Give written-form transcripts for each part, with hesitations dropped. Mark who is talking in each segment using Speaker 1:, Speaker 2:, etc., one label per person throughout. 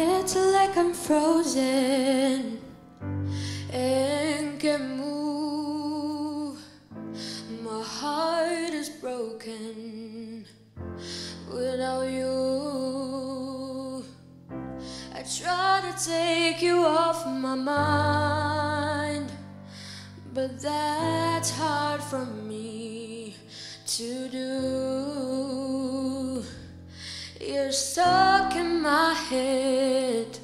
Speaker 1: It's like I'm frozen and can't move. My heart is broken without you. I try to take you off my mind, but that's hard for me to do. You're stuck in my head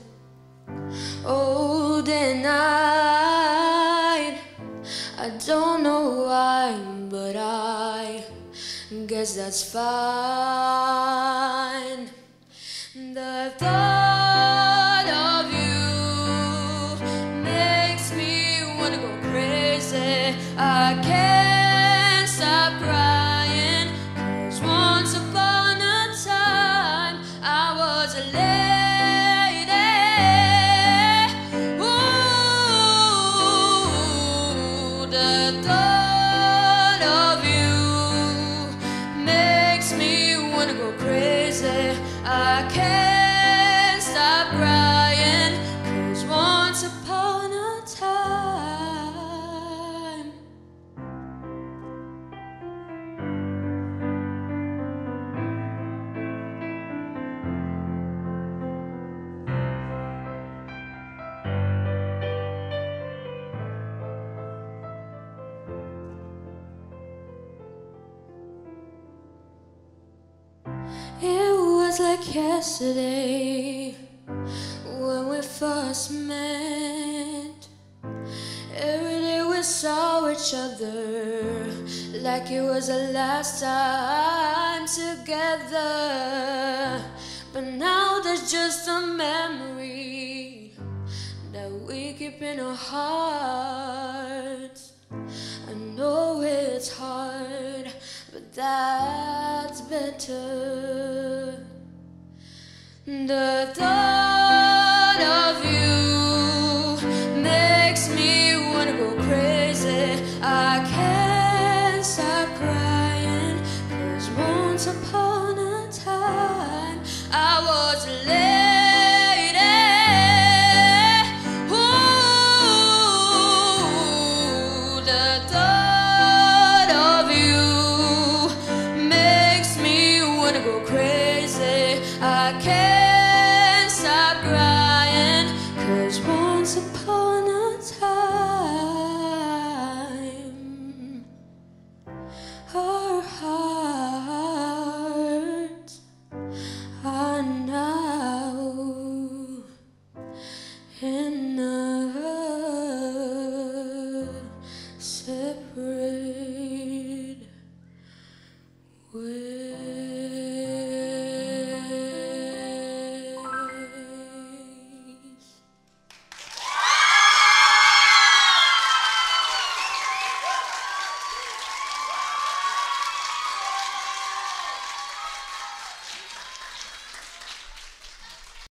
Speaker 1: all day night. I don't know why, but I guess that's fine. The thought of you makes me wanna go crazy. I can't stop crying, 'cause once upon a time I was a lady. Ooh, the thought of you makes me wanna go crazy. I can't stop crying, 'cause once upon a time. It was like yesterday when we first met. Every day we saw each other like it was the last time together. But now there's just a memory that we keep in our hearts. I know it's hard, but that's better. The thought of you makes me wanna go crazy. I can't stop crying, 'cause once upon a time I was a lady. Ooh, the thought of you makes me wanna go crazy. I can't